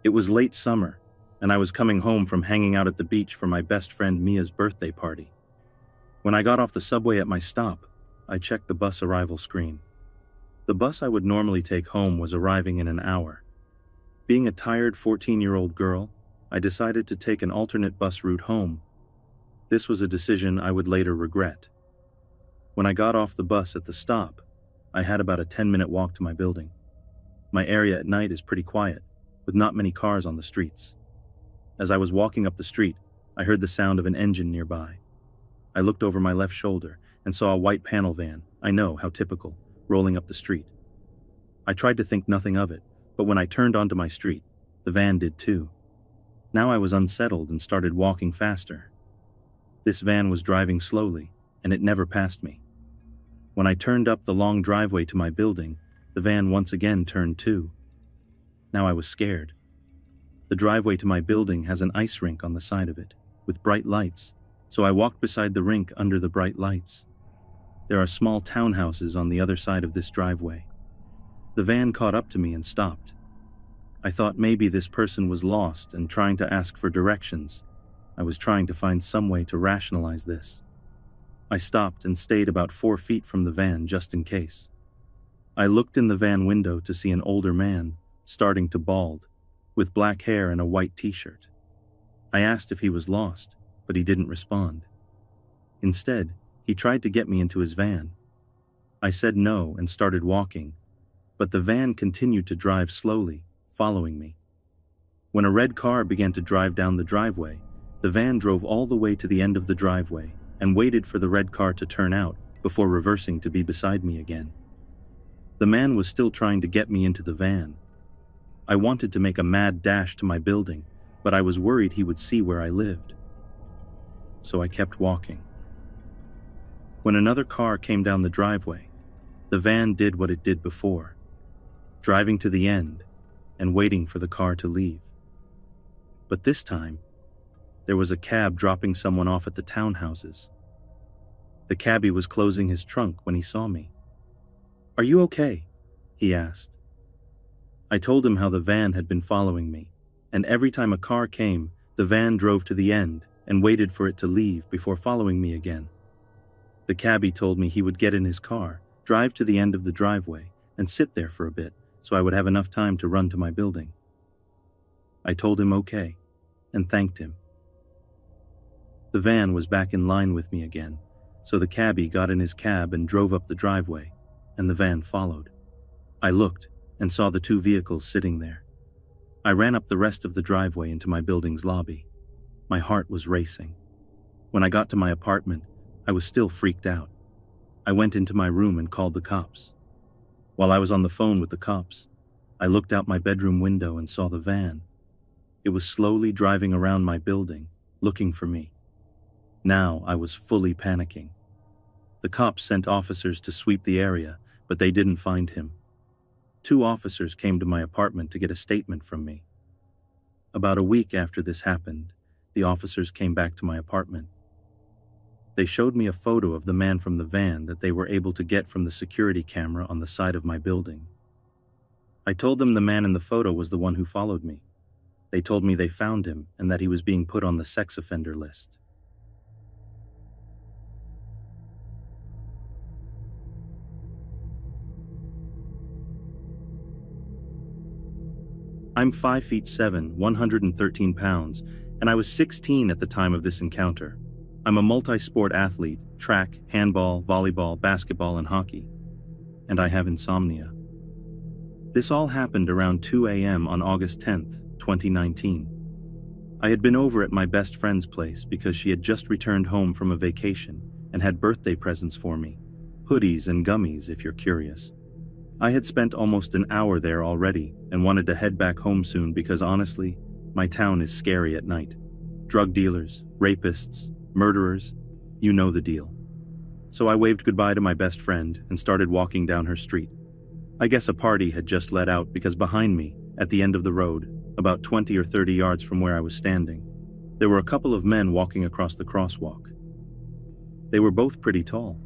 It was late summer, and I was coming home from hanging out at the beach for my best friend Mia's birthday party. When I got off the subway at my stop, I checked the bus arrival screen. The bus I would normally take home was arriving in an hour. Being a tired 14-year-old girl, I decided to take an alternate bus route home. This was a decision I would later regret. When I got off the bus at the stop, I had about a 10-minute walk to my building. My area at night is pretty quiet, with not many cars on the streets. As I was walking up the street, I heard the sound of an engine nearby. I looked over my left shoulder and saw a white panel van, I know, how typical, rolling up the street. I tried to think nothing of it, but when I turned onto my street, the van did too. Now I was unsettled and started walking faster. This van was driving slowly, and it never passed me. When I turned up the long driveway to my building, the van once again turned too. Now I was scared. The driveway to my building has an ice rink on the side of it, with bright lights, so I walked beside the rink under the bright lights. There are small townhouses on the other side of this driveway. The van caught up to me and stopped. I thought maybe this person was lost and trying to ask for directions. I was trying to find some way to rationalize this. I stopped and stayed about 4 feet from the van just in case. I looked in the van window to see an older man, starting to bald, with black hair and a white t-shirt. I asked if he was lost, but he didn't respond. Instead, he tried to get me into his van. I said no and started walking, but the van continued to drive slowly, following me. When a red car began to drive down the driveway, the van drove all the way to the end of the driveway and waited for the red car to turn out before reversing to be beside me again. The man was still trying to get me into the van. I wanted to make a mad dash to my building, but I was worried he would see where I lived. So I kept walking. When another car came down the driveway, the van did what it did before, driving to the end and waiting for the car to leave. But this time, there was a cab dropping someone off at the townhouses. The cabbie was closing his trunk when he saw me. "Are you okay?" he asked. I told him how the van had been following me, and every time a car came, the van drove to the end and waited for it to leave before following me again. The cabbie told me he would get in his car, drive to the end of the driveway, and sit there for a bit so I would have enough time to run to my building. I told him okay, and thanked him. The van was back in line with me again, so the cabbie got in his cab and drove up the driveway, and the van followed. I looked and saw the 2 vehicles sitting there. I ran up the rest of the driveway into my building's lobby. My heart was racing. When I got to my apartment, I was still freaked out. I went into my room and called the cops. While I was on the phone with the cops, I looked out my bedroom window and saw the van. It was slowly driving around my building, looking for me. Now I was fully panicking. The cops sent officers to sweep the area, but they didn't find him. 2 officers came to my apartment to get a statement from me. About a week after this happened, the officers came back to my apartment. They showed me a photo of the man from the van that they were able to get from the security camera on the side of my building. I told them the man in the photo was the one who followed me. They told me they found him and that he was being put on the sex offender list. I'm 5'7", 113 pounds, and I was 16 at the time of this encounter. I'm a multi-sport athlete, track, handball, volleyball, basketball, and hockey. And I have insomnia. This all happened around 2 a.m. on August 10th, 2019. I had been over at my best friend's place because she had just returned home from a vacation and had birthday presents for me. Hoodies and gummies, if you're curious. I had spent almost an hour there already and wanted to head back home soon because honestly, my town is scary at night. Drug dealers, rapists, murderers, you know the deal. So I waved goodbye to my best friend and started walking down her street. I guess a party had just let out because behind me, at the end of the road, about 20 or 30 yards from where I was standing, there were a couple of men walking across the crosswalk. They were both pretty tall.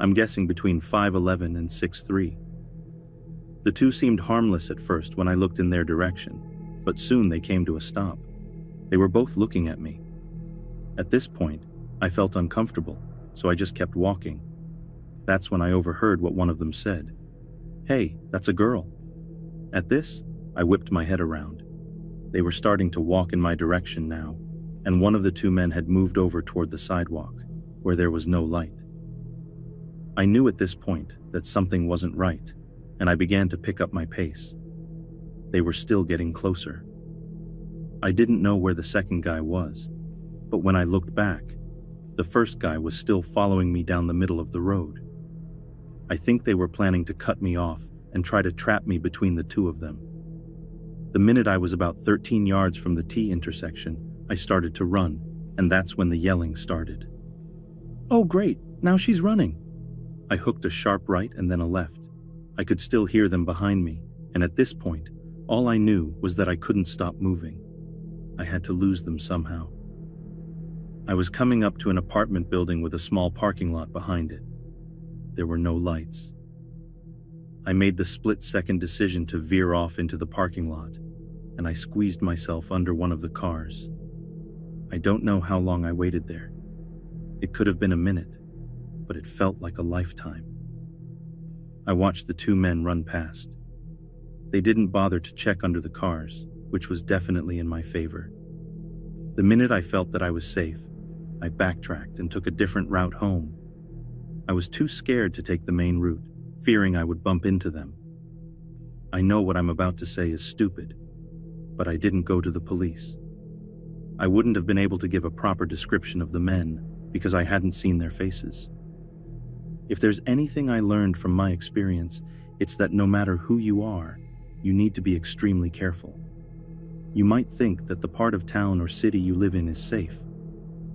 I'm guessing between 5'11" and 6'3". The 2 seemed harmless at first when I looked in their direction, but soon they came to a stop. They were both looking at me. At this point, I felt uncomfortable, so I just kept walking. That's when I overheard what one of them said. "Hey, that's a girl." At this, I whipped my head around. They were starting to walk in my direction now, and one of the two men had moved over toward the sidewalk, where there was no light. I knew at this point that something wasn't right, and I began to pick up my pace. They were still getting closer. I didn't know where the second guy was, but when I looked back, the first guy was still following me down the middle of the road. I think they were planning to cut me off and try to trap me between the two of them. The minute I was about 13 yards from the T intersection, I started to run, and that's when the yelling started. "Oh great, now she's running!" I hooked a sharp right and then a left. I could still hear them behind me, and at this point, all I knew was that I couldn't stop moving. I had to lose them somehow. I was coming up to an apartment building with a small parking lot behind it. There were no lights. I made the split-second decision to veer off into the parking lot, and I squeezed myself under one of the cars. I don't know how long I waited there. It could have been a minute, but it felt like a lifetime. I watched the two men run past. They didn't bother to check under the cars, which was definitely in my favor. The minute I felt that I was safe, I backtracked and took a different route home. I was too scared to take the main route, fearing I would bump into them. I know what I'm about to say is stupid, but I didn't go to the police. I wouldn't have been able to give a proper description of the men because I hadn't seen their faces. If there's anything I learned from my experience, it's that no matter who you are, you need to be extremely careful. You might think that the part of town or city you live in is safe,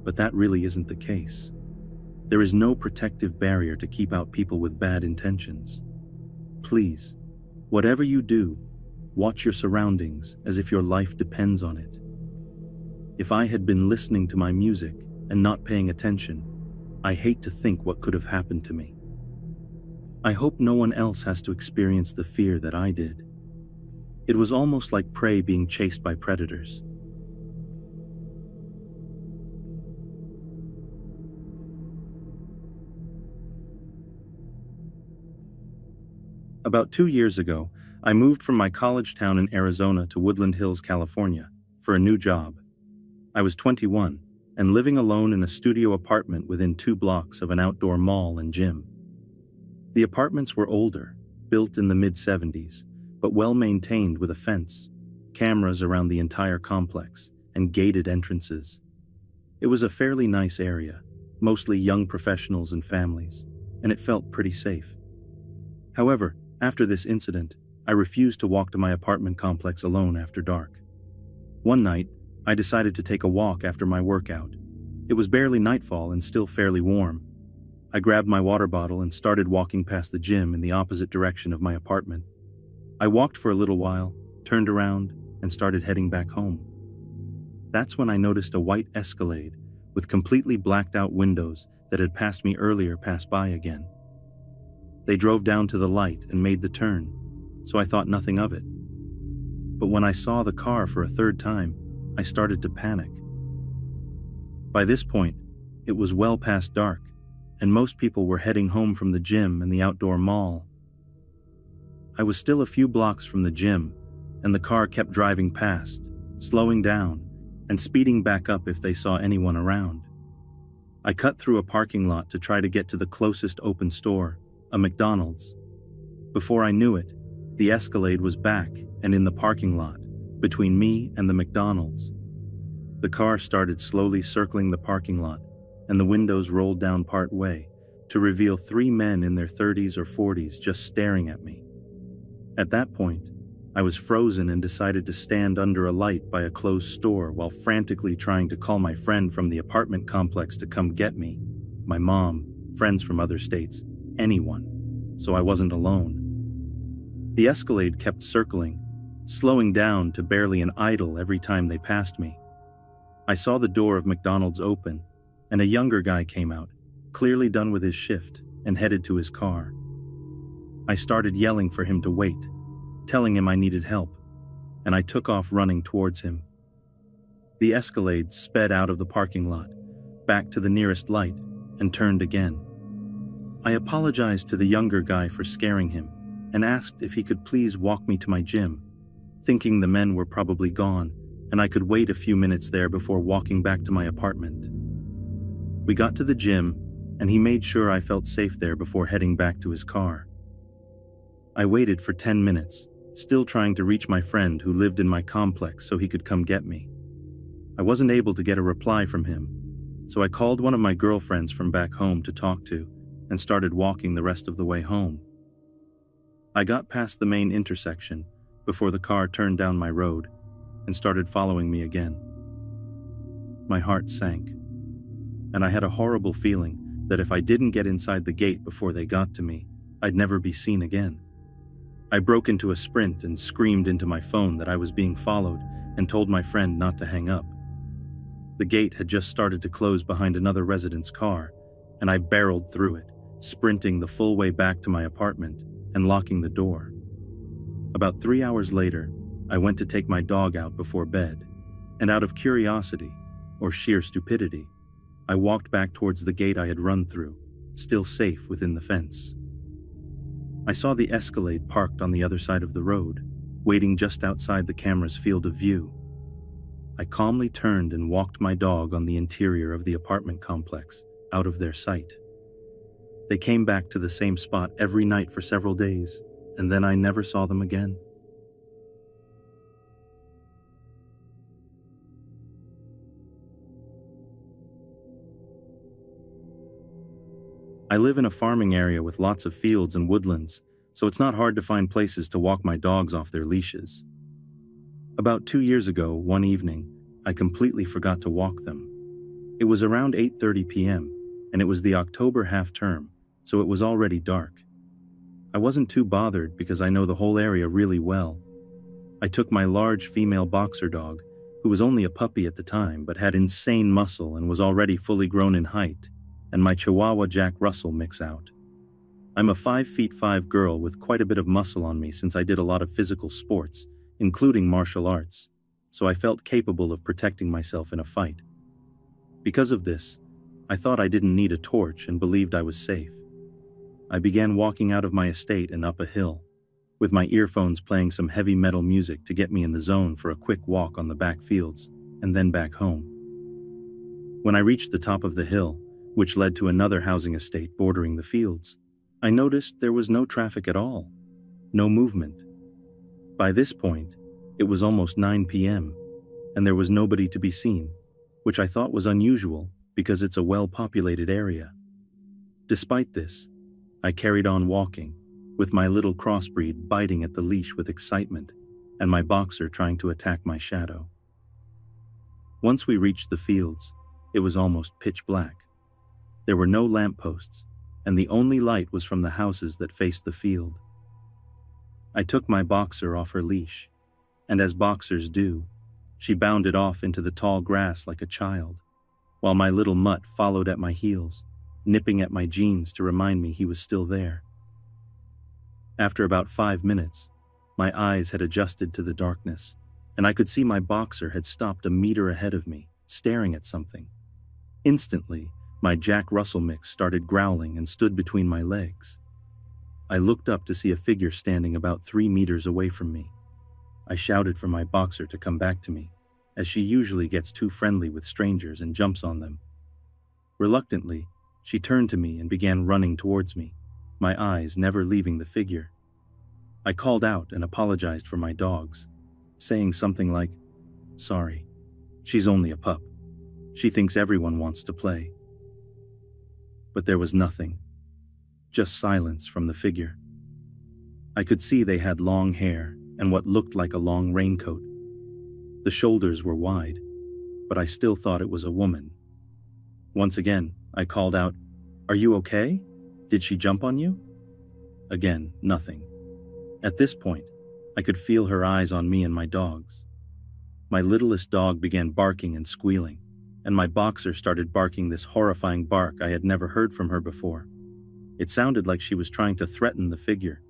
but that really isn't the case. There is no protective barrier to keep out people with bad intentions. Please, whatever you do, watch your surroundings as if your life depends on it. If I had been listening to my music and not paying attention, I hate to think what could have happened to me. I hope no one else has to experience the fear that I did. It was almost like prey being chased by predators. About 2 years ago, I moved from my college town in Arizona to Woodland Hills, California, for a new job. I was 21 and living alone in a studio apartment within 2 blocks of an outdoor mall and gym. The apartments were older, built in the mid-70s, but well-maintained with a fence, cameras around the entire complex, and gated entrances. It was a fairly nice area, mostly young professionals and families, and it felt pretty safe. However, after this incident, I refused to walk to my apartment complex alone after dark. One night, I decided to take a walk after my workout. It was barely nightfall and still fairly warm. I grabbed my water bottle and started walking past the gym in the opposite direction of my apartment. I walked for a little while, turned around, and started heading back home. That's when I noticed a white Escalade with completely blacked out windows that had passed me earlier pass by again. They drove down to the light and made the turn, so I thought nothing of it. But when I saw the car for a third time, I started to panic. By this point, it was well past dark, and most people were heading home from the gym and the outdoor mall. I was still a few blocks from the gym, and the car kept driving past, slowing down, and speeding back up if they saw anyone around. I cut through a parking lot to try to get to the closest open store, a McDonald's. Before I knew it, the Escalade was back and in the parking lot, between me and the McDonald's. The car started slowly circling the parking lot, and the windows rolled down part way to reveal 3 men in their 30s or 40s just staring at me. At that point, I was frozen and decided to stand under a light by a closed store while frantically trying to call my friend from the apartment complex to come get me, my mom, friends from other states, anyone, so I wasn't alone. The Escalade kept circling, slowing down to barely an idle every time they passed me. I saw the door of McDonald's open, and a younger guy came out, clearly done with his shift, and headed to his car. I started yelling for him to wait, telling him I needed help. and I took off running towards him. The Escalade sped out of the parking lot, back to the nearest light, and turned again. I apologized to the younger guy for scaring him and asked if he could please walk me to my gym, thinking the men were probably gone and I could wait a few minutes there before walking back to my apartment. We got to the gym, and he made sure I felt safe there before heading back to his car. I waited for 10 minutes, still trying to reach my friend who lived in my complex so he could come get me. I wasn't able to get a reply from him, so I called one of my girlfriends from back home to talk to and started walking the rest of the way home. I got past the main intersection before the car turned down my road and started following me again. My heart sank, and I had a horrible feeling that if I didn't get inside the gate before they got to me, I'd never be seen again. I broke into a sprint and screamed into my phone that I was being followed and told my friend not to hang up. The gate had just started to close behind another resident's car, and I barreled through it, sprinting the full way back to my apartment and locking the door. About 3 hours later, I went to take my dog out before bed, and out of curiosity, or sheer stupidity, I walked back towards the gate I had run through, still safe within the fence. I saw the Escalade parked on the other side of the road, waiting just outside the camera's field of view. I calmly turned and walked my dog on the interior of the apartment complex, out of their sight. They came back to the same spot every night for several days, and then I never saw them again. I live in a farming area with lots of fields and woodlands, so it's not hard to find places to walk my dogs off their leashes. About 2 years ago, one evening, I completely forgot to walk them. It was around 8:30 p.m., and it was the October half-term, so it was already dark. I wasn't too bothered because I know the whole area really well. I took my large female boxer dog, who was only a puppy at the time but had insane muscle and was already fully grown in height, and my Chihuahua Jack Russell mix out. I'm a 5'5" girl with quite a bit of muscle on me since I did a lot of physical sports, including martial arts, so I felt capable of protecting myself in a fight. Because of this, I thought I didn't need a torch and believed I was safe. I began walking out of my estate and up a hill, with my earphones playing some heavy metal music to get me in the zone for a quick walk on the back fields, and then back home. When I reached the top of the hill, which led to another housing estate bordering the fields, I noticed there was no traffic at all, no movement. By this point, it was almost 9 p.m., and there was nobody to be seen, which I thought was unusual because it's a well-populated area. Despite this, I carried on walking, with my little crossbreed biting at the leash with excitement, and my boxer trying to attack my shadow. Once we reached the fields, it was almost pitch black. There were no lampposts, and the only light was from the houses that faced the field. I took my boxer off her leash, and as boxers do, she bounded off into the tall grass like a child, while my little mutt followed at my heels, nipping at my jeans to remind me he was still there. After about 5 minutes, my eyes had adjusted to the darkness, and I could see my boxer had stopped a meter ahead of me, staring at something. Instantly, my Jack Russell mix started growling and stood between my legs. I looked up to see a figure standing about 3 meters away from me. I shouted for my boxer to come back to me, as she usually gets too friendly with strangers and jumps on them. Reluctantly, she turned to me and began running towards me, my eyes never leaving the figure. I called out and apologized for my dogs, saying something like, "Sorry, she's only a pup. She thinks everyone wants to play." But there was nothing, just silence from the figure. I could see they had long hair and what looked like a long raincoat. The shoulders were wide, but I still thought it was a woman. Once again, I called out, "Are you okay? Did she jump on you?" Again, nothing. At this point, I could feel her eyes on me and my dogs. My littlest dog began barking and squealing, and my boxer started barking this horrifying bark I had never heard from her before. It sounded like she was trying to threaten the figure.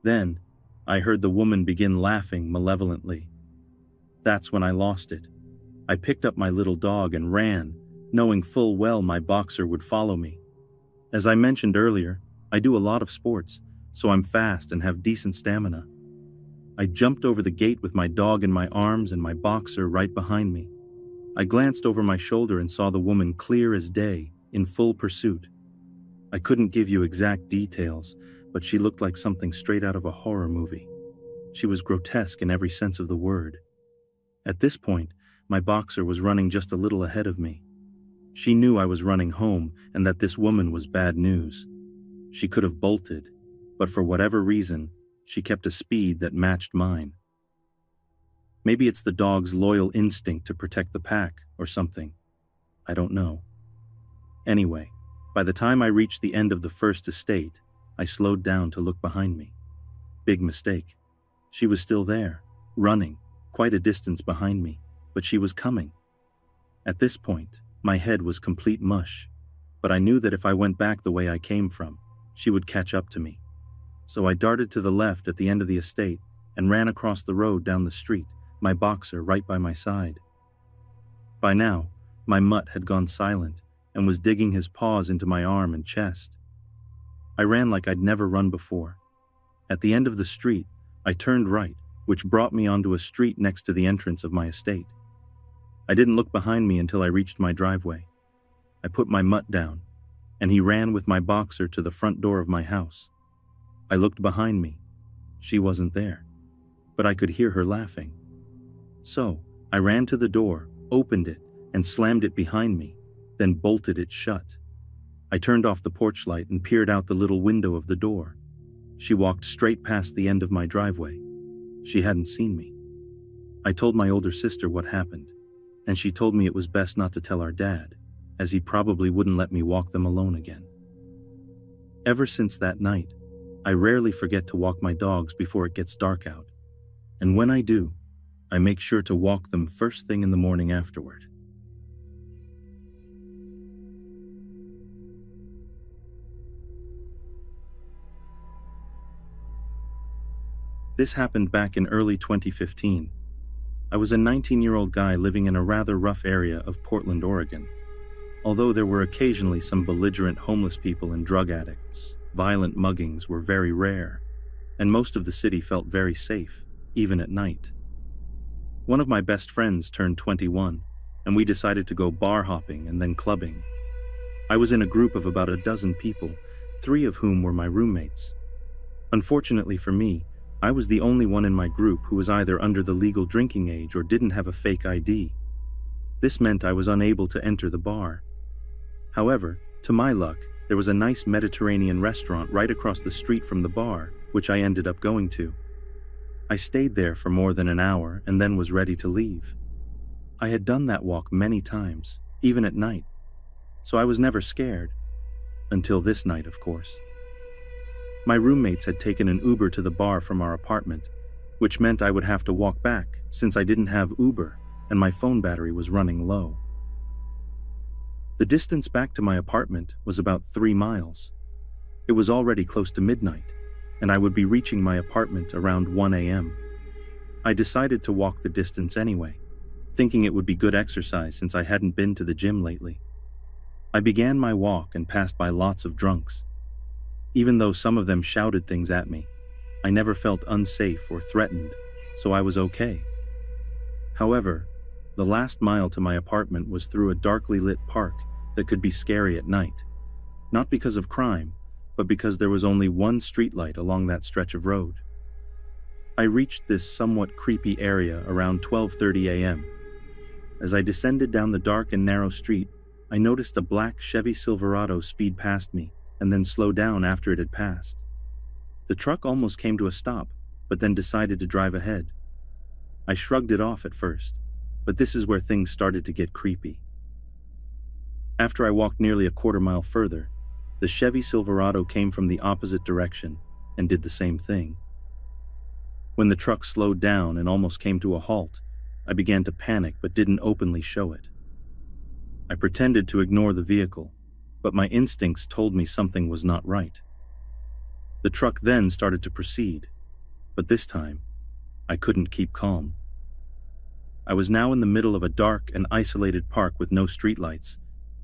Then, I heard the woman begin laughing malevolently, That's when I lost it. I picked up my little dog and ran, knowing full well my boxer would follow me. As I mentioned earlier, I do a lot of sports, so I'm fast and have decent stamina. I jumped over the gate with my dog in my arms and my boxer right behind me. I glanced over my shoulder and saw the woman clear as day, in full pursuit. I couldn't give you exact details, but she looked like something straight out of a horror movie. She was grotesque in every sense of the word. At this point, my boxer was running just a little ahead of me. She knew I was running home and that this woman was bad news. She could have bolted, but for whatever reason, she kept a speed that matched mine. Maybe it's the dog's loyal instinct to protect the pack or something. I don't know. Anyway, by the time I reached the end of the first estate, I slowed down to look behind me. Big mistake. She was still there, running, quite a distance behind me, but she was coming. At this point, my head was complete mush, but I knew that if I went back the way I came from, she would catch up to me. So I darted to the left at the end of the estate and ran across the road down the street, my boxer right by my side. By now, my mutt had gone silent and was digging his paws into my arm and chest. I ran like I'd never run before. At the end of the street, I turned right, which brought me onto a street next to the entrance of my estate. I didn't look behind me until I reached my driveway. I put my mutt down, and he ran with my boxer to the front door of my house. I looked behind me. She wasn't there, but I could hear her laughing. So, I ran to the door, opened it, and slammed it behind me, then bolted it shut. I turned off the porch light and peered out the little window of the door. She walked straight past the end of my driveway. She hadn't seen me. I told my older sister what happened, and she told me it was best not to tell our dad, as he probably wouldn't let me walk them alone again. Ever since that night, I rarely forget to walk my dogs before it gets dark out, and when I do, I make sure to walk them first thing in the morning afterward. This happened back in early 2015. I was a 19-year-old guy living in a rather rough area of Portland, Oregon. Although there were occasionally some belligerent homeless people and drug addicts, violent muggings were very rare, and most of the city felt very safe, even at night. One of my best friends turned 21, and we decided to go bar hopping and then clubbing. I was in a group of about a dozen people, 3 of whom were my roommates. Unfortunately for me, I was the only one in my group who was either under the legal drinking age or didn't have a fake ID. This meant I was unable to enter the bar. However, to my luck, there was a nice Mediterranean restaurant right across the street from the bar, which I ended up going to. I stayed there for more than an hour and then was ready to leave. I had done that walk many times, even at night, so I was never scared. Until this night, of course. My roommates had taken an Uber to the bar from our apartment, which meant I would have to walk back since I didn't have Uber and my phone battery was running low. The distance back to my apartment was about 3 miles. It was already close to midnight, and I would be reaching my apartment around 1 a.m. I decided to walk the distance anyway, thinking it would be good exercise since I hadn't been to the gym lately. I began my walk and passed by lots of drunks. Even though some of them shouted things at me, I never felt unsafe or threatened, so I was okay. However, the last mile to my apartment was through a darkly lit park that could be scary at night, not because of crime, but because there was only one streetlight along that stretch of road. I reached this somewhat creepy area around 12:30 a.m. As I descended down the dark and narrow street, I noticed a black Chevy Silverado speed past me and then slow down after it had passed. The truck almost came to a stop, but then decided to drive ahead. I shrugged it off at first, but this is where things started to get creepy. After I walked nearly a quarter mile further, the Chevy Silverado came from the opposite direction and did the same thing. When the truck slowed down and almost came to a halt, I began to panic but didn't openly show it. I pretended to ignore the vehicle, but my instincts told me something was not right. The truck then started to proceed, but this time, I couldn't keep calm. I was now in the middle of a dark and isolated park with no streetlights,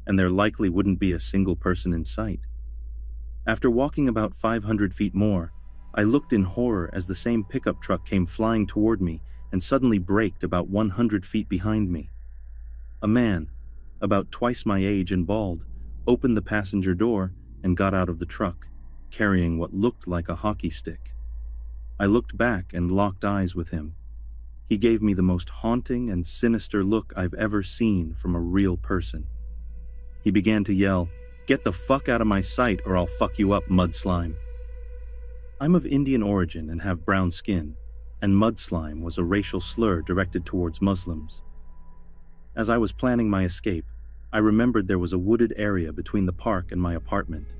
and there likely wouldn't be a single person in sight. After walking about 500 feet more, I looked in horror as the same pickup truck came flying toward me and suddenly braked about 100 feet behind me. A man, about twice my age and bald, opened the passenger door and got out of the truck, carrying what looked like a hockey stick. I looked back and locked eyes with him. He gave me the most haunting and sinister look I've ever seen from a real person. He began to yell, "Get the fuck out of my sight or I'll fuck you up, mud slime." I'm of Indian origin and have brown skin, and mud slime was a racial slur directed towards Muslims. As I was planning my escape, I remembered there was a wooded area between the park and my apartment.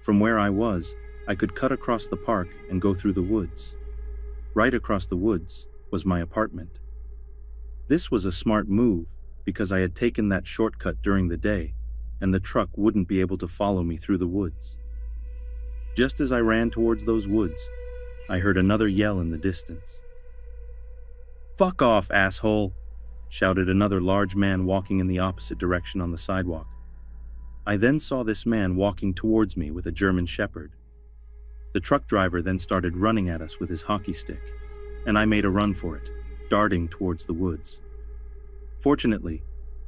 From where I was, I could cut across the park and go through the woods. Right across the woods was my apartment. This was a smart move because I had taken that shortcut during the day, and the truck wouldn't be able to follow me through the woods. Just as I ran towards those woods, I heard another yell in the distance. "Fuck off, asshole!" shouted another large man walking in the opposite direction on the sidewalk. I then saw this man walking towards me with a German Shepherd. The truck driver then started running at us with his hockey stick, and I made a run for it, darting towards the woods. Fortunately,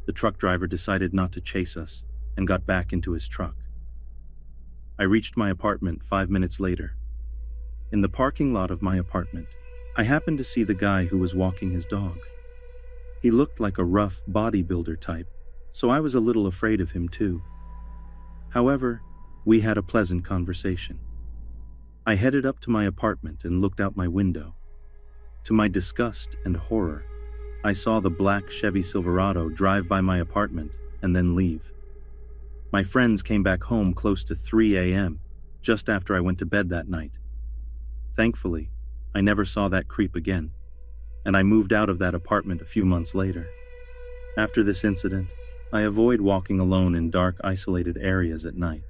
the truck driver decided not to chase us and got back into his truck. I reached my apartment 5 minutes later. In the parking lot of my apartment, I happened to see the guy who was walking his dog. He looked like a rough bodybuilder type, so I was a little afraid of him too. However, we had a pleasant conversation. I headed up to my apartment and looked out my window. To my disgust and horror, I saw the black Chevy Silverado drive by my apartment and then leave. My friends came back home close to 3 a.m., just after I went to bed that night. Thankfully, I never saw that creep again, and I moved out of that apartment a few months later. After this incident, I avoid walking alone in dark, isolated areas at night.